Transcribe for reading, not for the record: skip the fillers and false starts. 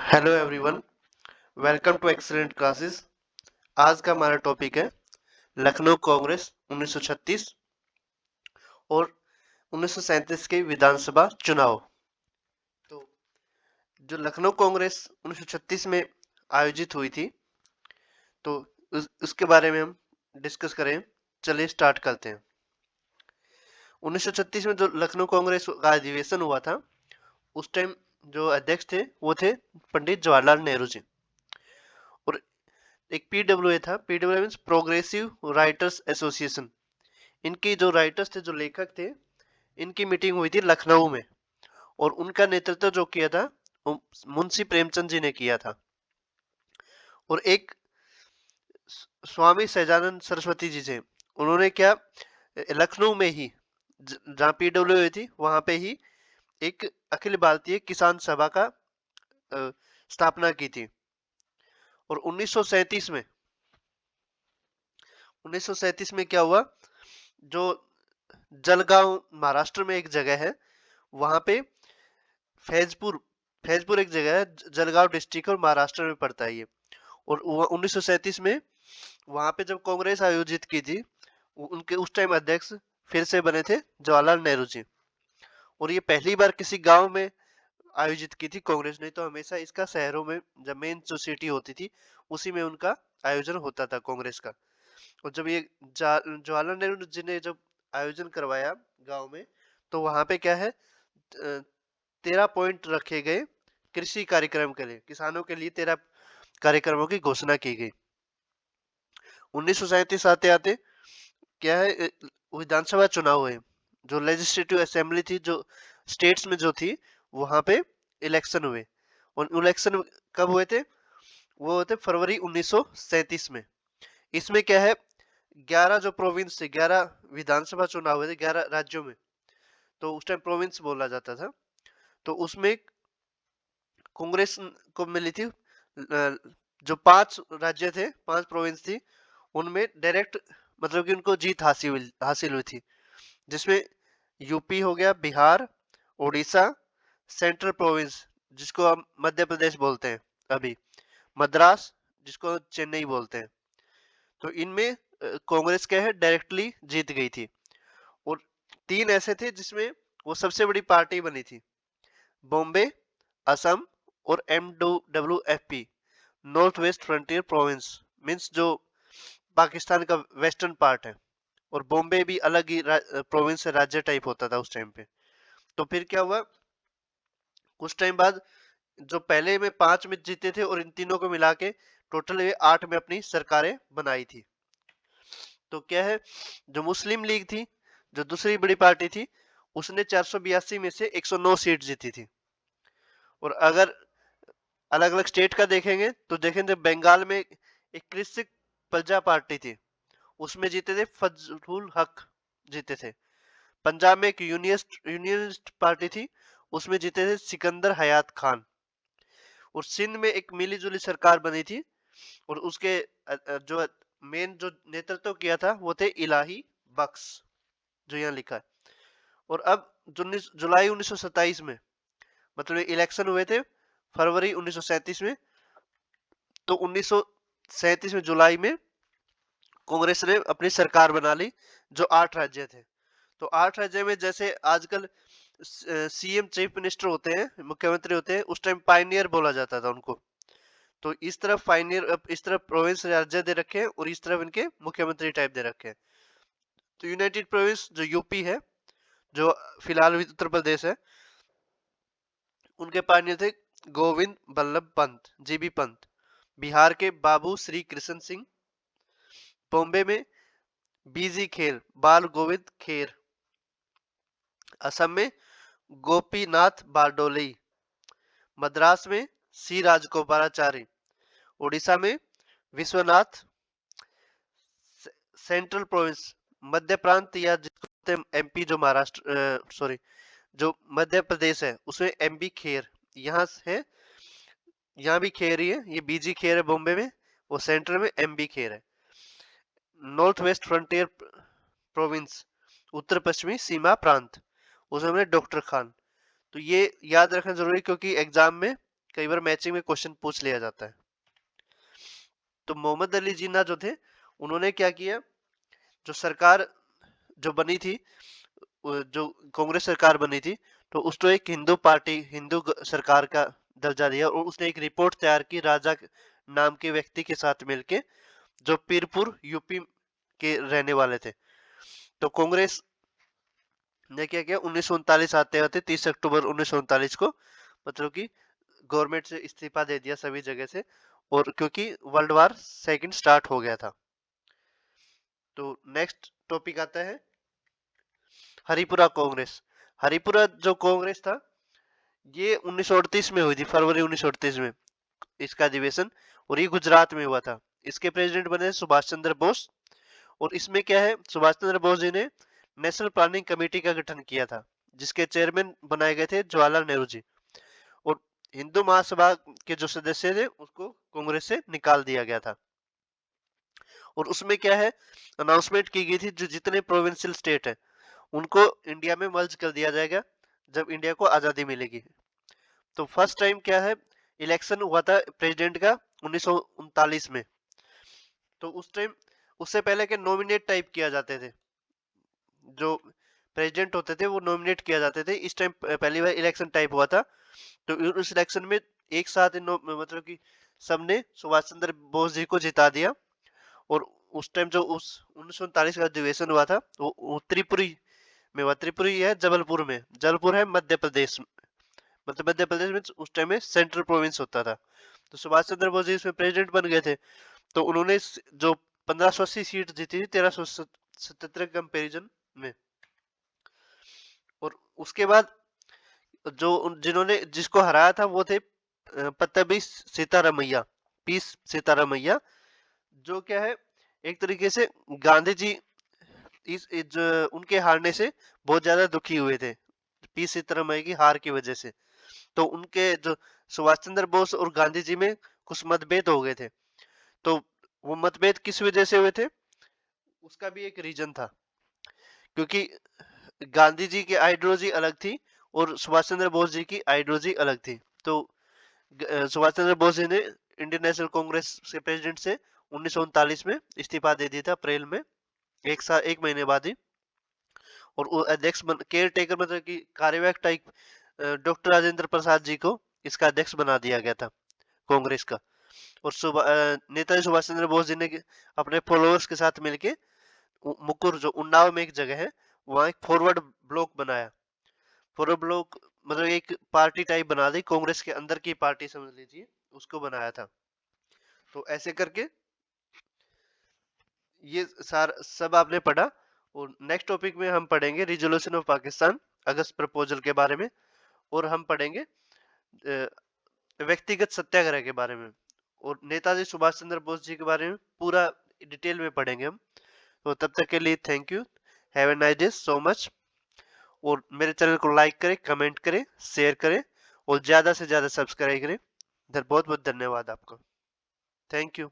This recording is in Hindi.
Hello everyone, welcome to excellent classes. आज का हमारा टॉपिक है लखनऊ कांग्रेस 1936 और 1937 के विधानसभा चुनाव। तो जो लखनऊ कांग्रेस 1936 में आयोजित हुई थी, तो उसके बारे में हम डिस्कस करें। चलिए स्टार्ट करते हैं। 1936 में जो लखनऊ कांग्रेस का अधिवेशन हुआ था, उस टाइम जो अध्यक्ष थे वो थे पंडित जवाहरलाल नेहरू जी। और एक पीडब्ल्यूए था। पीडब्ल्यूए मीन्स प्रोग्रेसिव राइटर्स एसोसिएशन। इनके जो राइटर्स थे, जो लेखक थे, इनकी मीटिंग हुई थी लखनऊ में। और उनका नेतृत्व जो किया था वो मुंशी प्रेमचंद जी ने किया था। और एक स्वामी सहजानंद सरस्वती जी थे, उन्होंने क्या लखनऊ में ही जहाँ पीडब्ल्यूए थी वहां पे ही एक अखिल भारतीय किसान सभा का स्थापना की थी। और 1937 में क्या हुआ, जो जलगांव महाराष्ट्र में एक जगह है, वहां पे फैजपुर फैजपुर एक जगह है, जलगांव डिस्ट्रिक्ट और महाराष्ट्र में पड़ता है ये। और 1937 में वहां पे जब कांग्रेस आयोजित की थी, उनके उस टाइम अध्यक्ष फिर से बने थे जवाहरलाल नेहरू जी। और ये पहली बार किसी गांव में आयोजित की थी कांग्रेस ने। तो हमेशा इसका शहरों में, जब मेन जो सिटी होती थी उसी में उनका आयोजन होता था कांग्रेस का। और जब ये जवाहरलाल नेहरू जी ने जब आयोजन करवाया गांव में, तो वहां पे क्या है, 13 पॉइंट रखे गए कृषि कार्यक्रम के लिए। किसानों के लिए 13 कार्यक्रमों की घोषणा की गई। 1937 आते आते क्या है, विधानसभा चुनाव हुए। जो लेजिस्लेटिव असेंबली थी, जो स्टेट्स में जो थी, वहां पे इलेक्शन हुए। और इलेक्शन कब हुए थे? वो हुए थे फरवरी 1937 में। इसमें क्या है, 11 जो प्रोविंस थे, 11 विधानसभा चुनाव हुए थे 11 राज्यों में। तो उस टाइम प्रोविंस बोला जाता था। तो उसमें कांग्रेस को मिली थी जो 5 राज्य थे, 5 प्रोविंस थी, उनमें डायरेक्ट मतलब कि उनको जीत हासिल हुई थी। जिसमें यूपी हो गया, बिहार, उड़ीसा, सेंट्रल प्रोविंस जिसको हम मध्य प्रदेश बोलते हैं अभी, मद्रास जिसको चेन्नई बोलते हैं। तो इनमें कांग्रेस क्या है, डायरेक्टली जीत गई थी। और 3 ऐसे थे जिसमें वो सबसे बड़ी पार्टी बनी थी, बॉम्बे, असम और MWFP, north west frontier province, means जो पाकिस्तान का वेस्टर्न पार्ट है। और बॉम्बे भी अलग ही प्रोविंस से, राज्य टाइप होता था उस टाइम पे। तो फिर क्या हुआ, कुछ टाइम बाद जो पहले में 5 में जीते थे और इन तीनों को मिला के टोटल ये 8 में अपनी सरकारें बनाई थी। तो क्या है, जो मुस्लिम लीग थी, जो दूसरी बड़ी पार्टी थी, उसने 482 में से 109 सीट जीती थी। और अगर अलग अलग स्टेट का देखेंगे तो देखेंगे बंगाल में एक कृषि प्रजा पार्टी थी, उसमें जीते थे फजलुल हक जीते थे। पंजाब में एक यूनियनिस्ट पार्टी थी, उसमें जीते थे सिकंदर हयात खान। और सिंध में एक मिली जुली सरकार बनी थी, और उसके जो मेन जो नेतृत्व किया था वो थे इलाही बख्श, जो यहाँ लिखा है। और अब जुलाई 1927 में, मतलब इलेक्शन हुए थे फरवरी 1937 में। तो 1937 में जुलाई में कांग्रेस ने अपनी सरकार बना ली, जो 8 राज्य थे। तो 8 राज्य में जैसे आजकल सीएम चीफ मिनिस्टर होते हैं, मुख्यमंत्री होते हैं, उस टाइम पायनियर बोला जाता था उनको। तो इस तरफ पायनियर, इस तरफ प्रोविंस राज्य दे रखे हैं और इस तरफ इनके मुख्यमंत्री टाइप दे रखे हैं। तो यूनाइटेड प्रोविंस जो यूपी है, जो फिलहाल उत्तर प्रदेश है, उनके पायनियर थे गोविंद बल्लभ पंत, जीबी पंत। बिहार के बाबू श्री कृष्ण सिंह। बॉम्बे में बीजी खेर, बाल गोविंद खेर। असम में गोपीनाथ बारडोली। मद्रास में सी राजगोपालाचारी। उड़ीसा में विश्वनाथ। सेंट्रल प्रोविंस मध्य प्रांत, या जिसको कहते हैं एमपी, जो महाराष्ट्र सॉरी जो मध्य प्रदेश है, उसमें एमबी खेर। यहाँ है, यहाँ भी खेर ही है, ये बीजी खेर है बॉम्बे में, वो सेंटर में एमबी खेर है। नॉर्थ वेस्ट फ्रंटियर प्रोविंस, उत्तर पश्चिमी सीमा प्रांत, उसमें डॉक्टर खान। तो ये याद रखना जरूरी, क्योंकि एग्जाम में कई बार मैचिंग में क्वेश्चन पूछ लिया जाता है। तो मोहम्मद अली जिन्ना जो थे, उन्होंने क्या किया, जो सरकार जो बनी थी, जो कांग्रेस सरकार बनी थी, तो उसको एक हिंदू पार्टी, सरकार का दर्जा दिया, और उसने एक रिपोर्ट तैयार की राजा नाम के व्यक्ति के साथ मिलके, जो पीरपुर यूपी के रहने वाले थे। तो कांग्रेस ने क्या किया, 1939 आते आते 30 अक्टूबर 1939 को, मतलब कि गवर्नमेंट से इस्तीफा दे दिया सभी जगह से, और क्योंकि वर्ल्ड वार सेकंड स्टार्ट हो गया था। तो नेक्स्ट टॉपिक आता है हरिपुरा कांग्रेस। हरिपुरा जो कांग्रेस था, ये 1938 में हुई थी, फरवरी 1938 में इसका अधिवेशन, और ये गुजरात में हुआ था। इसके प्रेसिडेंट बने सुभाष चंद्र बोस, और इसमें क्या है, सुभाष चंद्र बोस जी ने नेशनल प्लानिंग कमेटी का गठन किया था, जिसके चेयरमैन बनाए गए थे जवाहरलाल नेहरू जी, और हिंदू महासभा के जो सदस्य थे उसको कांग्रेस से निकाल दिया गया था। और उसमें क्या है, अनाउंसमेंट की गई थी जो जितने प्रोविंशियल स्टेट है उनको इंडिया में मर्ज कर दिया जाएगा जब इंडिया को आजादी मिलेगी। तो फर्स्ट टाइम क्या है, इलेक्शन हुआ था प्रेसिडेंट का 1939 में। तो उस टाइम, उससे पहले के नॉमिनेट टाइप किया जाते थे, जो प्रेसिडेंट होते थे वो नॉमिनेट किया जाते थे। इस टाइम पहली बार इलेक्शन टाइप हुआ था। तो उस इलेक्शन में एक साथ मतलब कि सबने सुभाष चंद्र बोस जी को जिता दिया। और उस टाइम जो उस 1939 का अधिवेशन हुआ था वो त्रिपुरी में हुआ। त्रिपुरी है जबलपुर में, जबलपुर है मध्य प्रदेश, मतलब मध्य प्रदेश में उस टाइम में सेंट्रल प्रोविंस होता था। तो सुभाष चंद्र बोस जी इसमें प्रेसिडेंट बन गए थे। तो उन्होंने जो 1580 सीट जीती थी 1377 के कंपेरिजन में। और उसके बाद जो जिन्होंने जिसको हराया था वो थे पत्तबी सीतारामैया, पी सीतारामैया, जो क्या है, एक तरीके से गांधी जी उनके हारने से बहुत ज्यादा दुखी हुए थे, पी सीतारामैया की हार की वजह से। तो उनके जो सुभाष चंद्र बोस और गांधी जी में कुछ मतभेद हो गए थे। तो वो मतभेद किस वजह से हुए थे, उसका भी एक रीजन था, क्योंकि गांधी जी की आइडियोलॉजी अलग थी और सुभाष चंद्र बोस जी की आइडियोलॉजी अलग थी। तो सुभाष चंद्र बोस जी ने इंडियन नेशनल कांग्रेस के प्रेसिडेंट से 1939 में इस्तीफा दे दिया था, अप्रैल में, एक महीने बाद ही। और वो अध्यक्ष केयर टेकर, मतलब कि कार्यवाहक टाइप, डॉक्टर राजेंद्र प्रसाद जी को इसका अध्यक्ष बना दिया गया था कांग्रेस का। और नेताजी सुभाष चंद्र बोस जी ने अपने फॉलोअर्स के साथ मिलके मुकुर, जो उन्नाव में एक जगह है, वहां एक फॉरवर्ड ब्लॉक बनाया। फॉरवर्ड ब्लॉक मतलब एक पार्टी टाइप बना दी, कांग्रेस के अंदर की पार्टी समझ लीजिए, उसको बनाया था। तो ऐसे करके ये सार सब आपने पढ़ा। और नेक्स्ट टॉपिक में हम पढ़ेंगे resolution of Pakistan, August proposal के बारे में, और हम पढ़ेंगे व्यक्तिगत सत्याग्रह के बारे में, और नेताजी सुभाष चंद्र बोस जी के बारे में पूरा डिटेल में पढ़ेंगे हम। तो तब तक के लिए thank you, have a nice day, so much. और मेरे चैनल को लाइक करें, कमेंट करें, शेयर करें, और ज्यादा से ज्यादा सब्सक्राइब करें। इधर बहुत बहुत धन्यवाद आपका, थैंक यू।